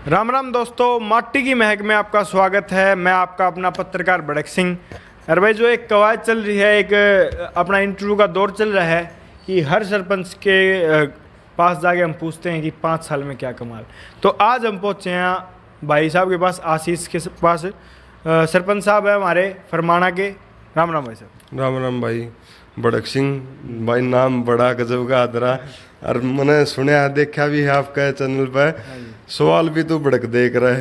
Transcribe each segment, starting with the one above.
राम राम दोस्तों, माटी की महक में आपका स्वागत है। मैं आपका अपना पत्रकार भड़क सिंह। अरे भाई, जो एक कवायद चल रही है, एक अपना इंटरव्यू का दौर चल रहा है कि हर सरपंच के पास जाके हम पूछते हैं कि 5 साल में क्या कमाल। तो आज हम पहुँचे हैं भाई साहब के पास, आशीष के पास। सरपंच साहब है हमारे फरमाना के। राम राम भाई साहब। राम राम भाई भड़क सिंह भाई, नाम बड़ा गजब का आदरा। और मैंने सुना देखा भी है आपका चैनल पे, सवाल भी तो भड़क देख रहे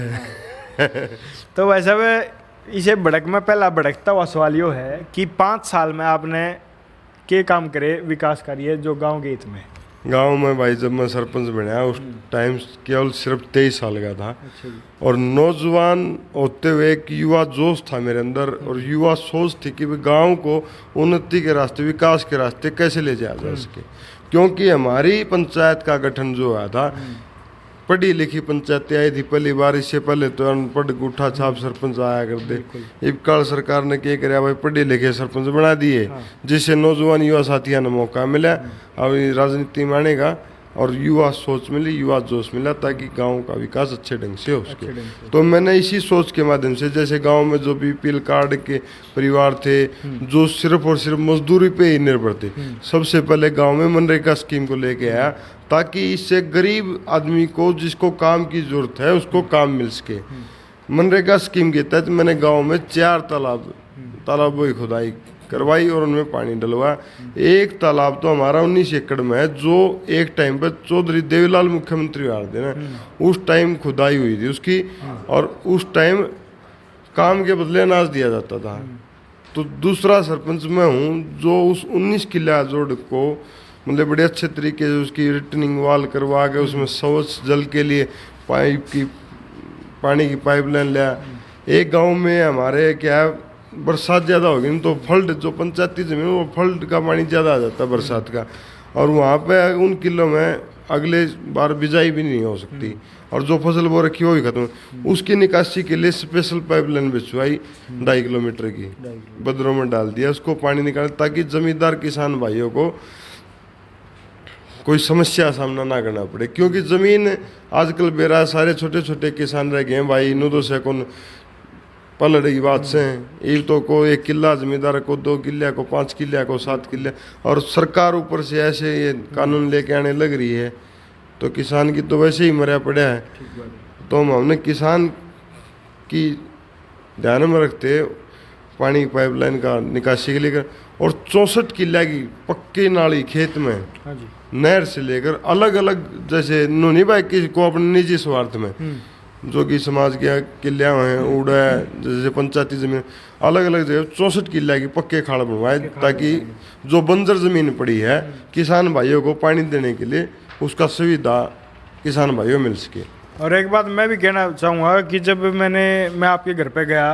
हैं। तो भाई साहब, इसे भड़क में पहला भड़कता हुआ सवाल यो है कि 5 साल में आपने के काम करे विकास कार्य जो गांव के हित में। गांव में भाई जब मैं सरपंच बना उस टाइम केवल सिर्फ 23 साल का था। और नौजवान होते हुए एक युवा जोश था मेरे अंदर, और युवा सोच थी कि गांव को उन्नति के रास्ते, विकास के रास्ते कैसे ले जाया जा सके। क्योंकि हमारी पंचायत का गठन जो हुआ था, पढ़ी लिखी पंचायतें आई थी पहली बार। इससे पहले तो अनपढ़ गुठा छाप सरपंच आया करते। इब्काल सरकार ने क्या कराया भाई, पढ़े लिखे सरपंच बना दिए, जिससे नौजवान युवा साथियों ने मौका मिला अब राजनीति में आने का, और युवा सोच मिली, युवा जोश मिला, ताकि गांव का विकास अच्छे ढंग से हो सके। तो मैंने इसी सोच के माध्यम से, जैसे गांव में जो बीपीएल कार्ड के परिवार थे जो सिर्फ और सिर्फ मजदूरी पे ही निर्भर थे, सबसे पहले गांव में मनरेगा स्कीम को लेके आया, ताकि इससे गरीब आदमी को जिसको काम की जरूरत है उसको काम मिल सके। मनरेगा स्कीम के तहत मैंने गांव में 4 तालाबों की खुदाई करवाई और उनमें पानी डलवा। एक तालाब तो हमारा 19 एकड़ में है, जो एक टाइम पर चौधरी देवीलाल मुख्यमंत्री आ रहे थे ना, उस टाइम खुदाई हुई थी उसकी। और उस टाइम काम के बदले अनाज दिया जाता था। तो दूसरा सरपंच मैं हूँ जो उस 19 किला जोड़ को मतलब बड़े अच्छे तरीके से उसकी रिटर्निंग वाल करवा के उसमें शौच जल के लिए पानी की पाइपलाइन लिया। एक गांव में हमारे क्या है, बरसात ज़्यादा हो गई तो फ्लड, जो पंचायती जमीन वो फ्लड का पानी ज़्यादा आ जाता है बरसात का, और वहाँ पे उन किलों में अगले बार बिजाई भी नहीं हो सकती, और जो फसल वो रखी वो भी खत्म। उसकी निकासी के लिए स्पेशल पाइपलाइन बिछवाई 2.5 किलोमीटर की, बदरों में डाल दिया, उसको पानी निकाल, ताकि जमींदार किसान भाइयों को कोई समस्या सामना ना करना पड़े। क्योंकि ज़मीन आजकल बेरा सारे छोटे छोटे किसान रह गए हैं भाई, इन्हों तो से कौन पलड़ की बात से ये तो को 1 किला जमींदार को, 2 किले को, 5 किले को, 7 किले, और सरकार ऊपर से ऐसे ये कानून लेके आने लग रही है, तो किसान की तो वैसे ही मरा पड़ा है। तो हमने किसान की ध्यान में रखते पानी की पाइपलाइन का निकासी के लिए, और 64 किले की पक्की नाली खेत में नहर से लेकर अलग अलग, जैसे नूनी भाई किसी को अपने निजी स्वार्थ में, जो कि समाज के किले हैं उड़ा है, जैसे पंचायती जमीन अलग अलग जगह 64 किले की पक्के खाड़ बनवाए, ताकि जो बंजर जमीन पड़ी है किसान भाइयों को पानी देने के लिए उसका सुविधा किसान भाइयों मिल सके। और एक बात मैं भी कहना चाहूँगा कि जब मैं आपके घर पे गया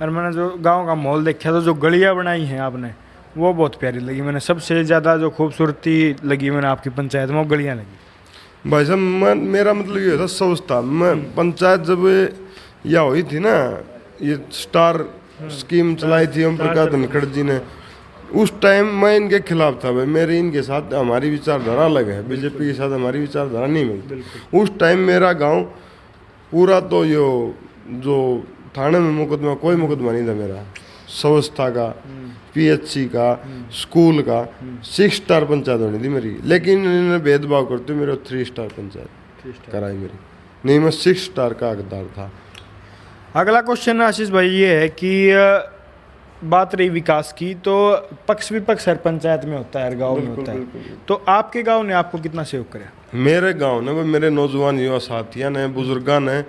और मैंने जो गांव का माहौल देखा, तो जो गलियाँ बनाई हैं आपने वो बहुत प्यारी लगी। मैंने सबसे ज़्यादा जो खूबसूरती लगी मैंने आपकी पंचायत में, वो गलियाँ लगी। भाई साहब मेरा मतलब ये था सोच था, मैं पंचायत जब यह हुई थी ना, ये स्टार स्कीम चलाई थी ओम प्रकाश धनखड़ जी ने, उस टाइम मैं इनके खिलाफ था भाई। मेरे इनके साथ हमारी विचारधारा अलग है, बीजेपी के साथ हमारी विचारधारा नहीं मिलती। उस टाइम मेरा गांव पूरा तो जो थाने में मुकदमा, कोई मुकदमा नहीं था मेरा, संस्था का, पीएचसी का, स्कूल का, 6 स्टार पंचायत होनी थी मेरी, लेकिन इन्होंने भेदभाव करते मेरे 3 स्टार पंचायत कराई मेरी, नहीं मैं 6 स्टार का हकदार था। अगला क्वेश्चन आशीष भाई ये है कि बात रही विकास की, तो पक्ष विपक्ष हर पंचायत में होता है, हर गांव में होता है। तो आपके गांव ने आपको कितना सहयोग कराया? मेरे गांव ने, वो मेरे नौजवान युवा साथियों ने, बुजुर्गों ने,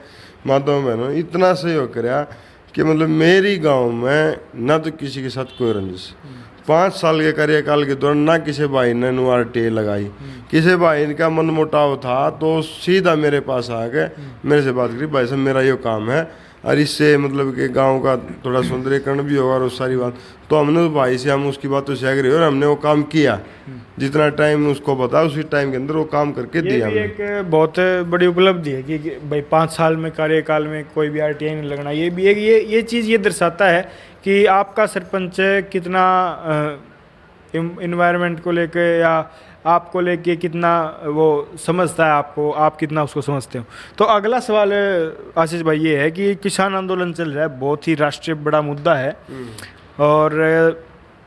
माताओं बहनों ने इतना सहयोग कराया कि मतलब मेरी गांव में ना तो किसी के साथ कोई रंजिश। 5 साल के कार्यकाल के दौरान ना किसी भाई ने RTA लगाई, किसी भाई का मन मुटाव था तो सीधा मेरे पास आ गए, मेरे से बात करी, भाई साहब मेरा ये काम है और इससे मतलब कि गांव का थोड़ा सौंदर्यीकरण भी होगा, और उस सारी बात। तो हमने भाई से, हम उसकी बातों से एग्री और हमने वो काम किया, जितना टाइम उसको बता उसी टाइम के अंदर वो काम करके दिया। ये भी एक बहुत बड़ी उपलब्धि है कि भाई 5 साल में कार्यकाल में कोई भी RTA नहीं लगना। ये भी एक ये चीज़ ये दर्शाता है कि आपका सरपंच कितना इन्वायरमेंट को लेके या आपको लेके कितना वो समझता है आपको, आप कितना उसको समझते हो। तो अगला सवाल आशीष भाई ये है कि किसान आंदोलन चल रहा है, बहुत ही राष्ट्रीय बड़ा मुद्दा है और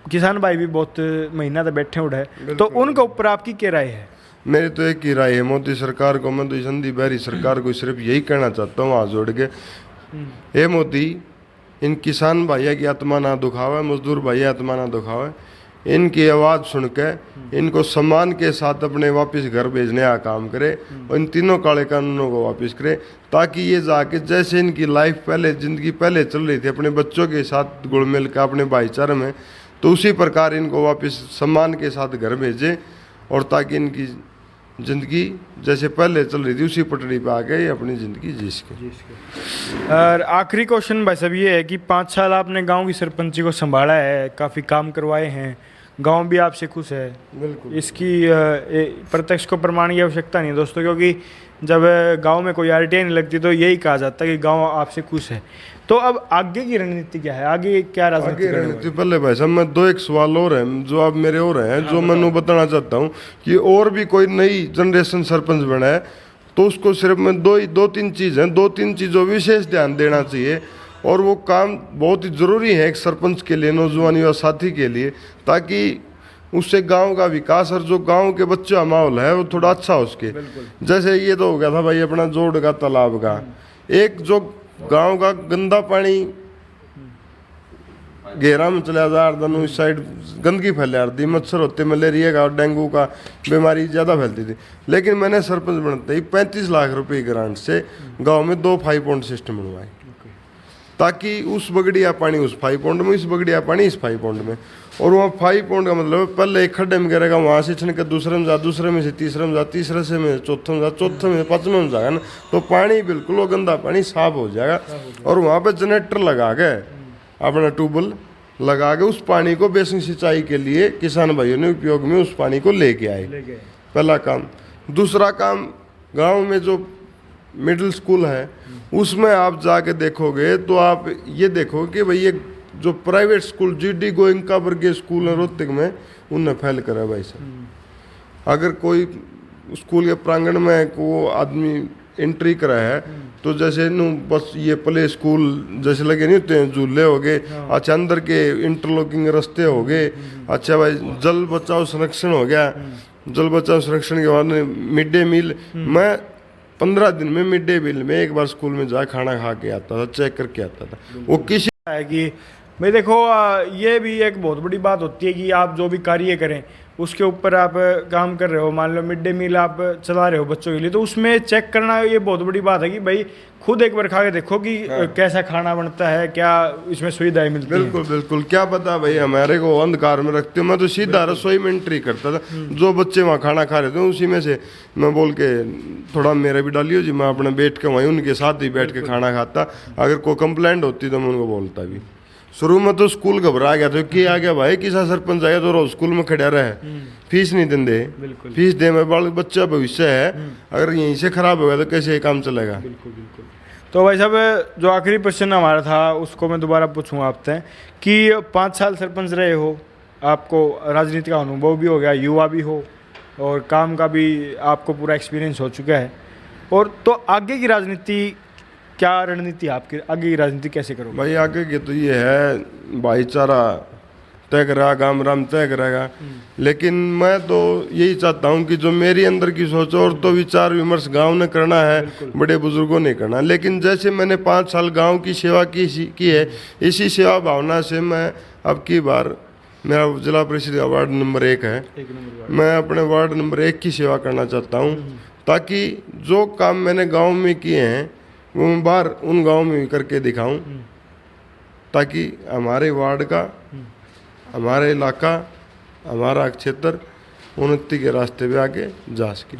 किसान भाई भी बहुत महीना तक बैठे उठे, तो उनके ऊपर आपकी क्या राय है? मेरी तो एक ही राय है, मोदी सरकार को, मैं तो संदीप बैरी सरकार को सिर्फ यही कहना चाहता हूँ हाथ जोड़ के, हे मोदी, इन किसान भाइयों की आत्मा ना दुखावे, मजदूर भाइयों आत्मा ना दुखावे, इनकी आवाज़ सुन के इनको सम्मान के साथ अपने वापस घर भेजने का काम करे और इन तीनों काले कानूनों को वापस करे, ताकि ये जाके जैसे इनकी लाइफ पहले, जिंदगी पहले चल रही थी अपने बच्चों के साथ घुल मिल कर अपने भाईचारे में, तो उसी प्रकार इनको वापस सम्मान के साथ घर भेजे और ताकि इनकी ज़िंदगी जैसे पहले चल रही थी उसी पटड़ी पे आ गए अपनी ज़िंदगी जी सके। और आखिरी क्वेश्चन भाई साहब ये है कि 5 साल आपने गांव की सरपंची को संभाला है, काफ़ी काम करवाए हैं, गांव भी आपसे खुश है। बिल्कुल, इसकी प्रत्यक्ष को प्रमाण की आवश्यकता नहीं है दोस्तों, क्योंकि जब गांव में कोई आरटीआई नहीं लगती तो यही कहा जाता है कि गांव आपसे खुश है। तो अब आगे की रणनीति क्या है, आगे क्या राजनीति रणनीति? पहले भाई साहब मैं 2 एक सवाल और हैं जो आप मेरे और हैं, जो मैं बताना चाहता हूँ कि और भी कोई नई जनरेशन सरपंच बना है तो उसको सिर्फ मैं दो तीन चीज़ें, 2-3 चीज़ों विशेष ध्यान देना चाहिए और वो काम बहुत ही ज़रूरी है एक सरपंच के लिए, नौजवान युवा साथी के लिए, ताकि उससे गांव का विकास और जो गांव के बच्चों का माहौल है वो थोड़ा अच्छा हो उसके। जैसे ये तो हो गया था भाई अपना जोड़ का तालाब का, एक जो गांव का गंदा पानी घेरा में चला जा रहा था, इस साइड गंदगी फैला रही थी, मच्छर होते, मलेरिया का और डेंगू का बीमारी ज़्यादा फैलती थी। लेकिन मैंने सरपंच बनते ही 35 लाख रुपए ग्रांट से गांव में 2 5 पॉइंट सिस्टम बनवाए, ताकि उस बगड़िया पानी उस 5 पॉइंट में, इस बगड़िया पानी इस 5 पॉइंट में, और वहाँ 5 पॉइंट का मतलब पहले एक खड्डे में गिरेगा, वहाँ से छन कर दूसरे में जा, दूसरे में से तीसरे में जा, तीसरे से में चौथे में जा, चौथे में 5वें में जाएगा ना, तो पानी बिल्कुल वो गंदा पानी साफ हो जाएगा। और वहाँ पे जनरेटर लगा के अपना ट्यूबवेल लगा के उस पानी को बेसिक सिंचाई के लिए किसान भाइयों ने उपयोग में उस पानी को लेके आए, पहला काम। दूसरा काम, गाँव में जो मिडिल स्कूल है उसमें आप जाके देखोगे तो आप ये देखोगे कि भाई ये जो प्राइवेट स्कूल जीडी गोइंका वर्गीय स्कूल है रोहतक में, उनने फैल करा भाई साहब। अगर कोई स्कूल के प्रांगण में को आदमी एंट्री करा है तो जैसे नु बस ये प्ले स्कूल जैसे लगे नहीं होते हैं, झूले हो गए, अच्छा अंदर के इंटरलॉकिंग रास्ते हो गए, अच्छा भाई जल बचाओ संरक्षण हो गया, जल बचाओ संरक्षण के बाद मिड डे मील, मैं 15 दिन में मिड डे मील में एक बार स्कूल में जा खाना खा के आता था, चेक करके आता था। वो किसी है कि भाई देखो ये भी एक बहुत बड़ी बात होती है कि आप जो भी कार्य करें उसके ऊपर आप काम कर रहे हो, मान लो मिड डे मील आप चला रहे हो बच्चों के लिए, तो उसमें चेक करना ये बहुत बड़ी बात है कि भाई खुद एक बार खा के देखो कि कैसा खाना बनता है, क्या इसमें सुविधाएं मिलती हैं। बिल्कुल बिल्कुल, क्या पता भाई हमारे को अंधकार में रखते हो। मैं तो सीधा रसोई में एंट्री करता था, जो बच्चे वहाँ खाना खा रहे थे उसी में से मैं बोल के थोड़ा मेरा भी डालियो जी, मैं अपने बैठ के वहीं उनके साथ ही बैठ के खाना खाता। अगर कोई कंप्लेंट होती तो मैं उनको बोलता भी। शुरू में तो स्कूल घबरा गया था कि आ गया भाई किसा सरपंच आया तो रोज स्कूल में खड़ा रहे, फीस नहीं देंगे, फीस दे में बाल बच्चा भविष्य है, अगर यहीं से खराब होगा तो कैसे ये काम चलेगा। बिल्कुल बिल्कुल। तो भाई साहब जो आखिरी क्वेश्चन हमारा था उसको मैं दोबारा पूछूंगा आपसे कि 5 साल सरपंच रहे हो, आपको राजनीति का अनुभव भी हो गया, युवा भी हो और काम का भी आपको पूरा एक्सपीरियंस हो चुका है, और तो आगे की राजनीति क्या रणनीति आपकी, आगे की राजनीति कैसे करोगे? भाई आगे के तो ये है भाईचारा तय करेगा, गाम राम तय करेगा, लेकिन मैं तो यही चाहता हूँ कि जो मेरी अंदर की सोच और तो विचार विमर्श गांव ने करना है, बड़े बुजुर्गों ने करना। लेकिन जैसे मैंने 5 साल गांव की सेवा की है, इसी सेवा भावना से मैं अब की बार, मेरा जिला परिषद का वार्ड नंबर 1 है, मैं अपने वार्ड नंबर 1 की सेवा करना चाहता हूँ, ताकि जो काम मैंने गाँव में किए हैं वो मैं बाहर उन गाँव में भी करके दिखाऊं, ताकि हमारे वार्ड का, हमारा इलाका, हमारा क्षेत्र उन्नति के रास्ते पे आगे जा सके।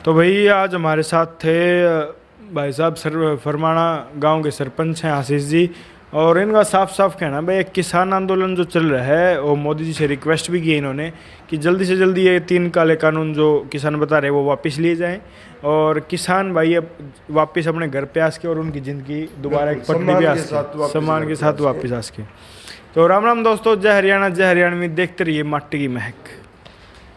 तो भाई आज हमारे साथ थे भाई साहब फरमाना गांव के सरपंच हैं आशीष जी, और इनका साफ साफ कहना भाई एक किसान आंदोलन जो चल रहा है, और मोदी जी से रिक्वेस्ट भी की इन्होंने कि जल्दी से जल्दी ये 3 काले कानून जो किसान बता रहे हैं वो वापस लिए जाएं, और किसान भाई अब वापस अपने घर पे आ सके और उनकी ज़िंदगी दोबारा एक पटरी पे आ सके, सम्मान के साथ वापस आ सके। तो राम राम दोस्तों, जय हरियाणा जय हरियाणवी, देखते रहिए माटी की महक।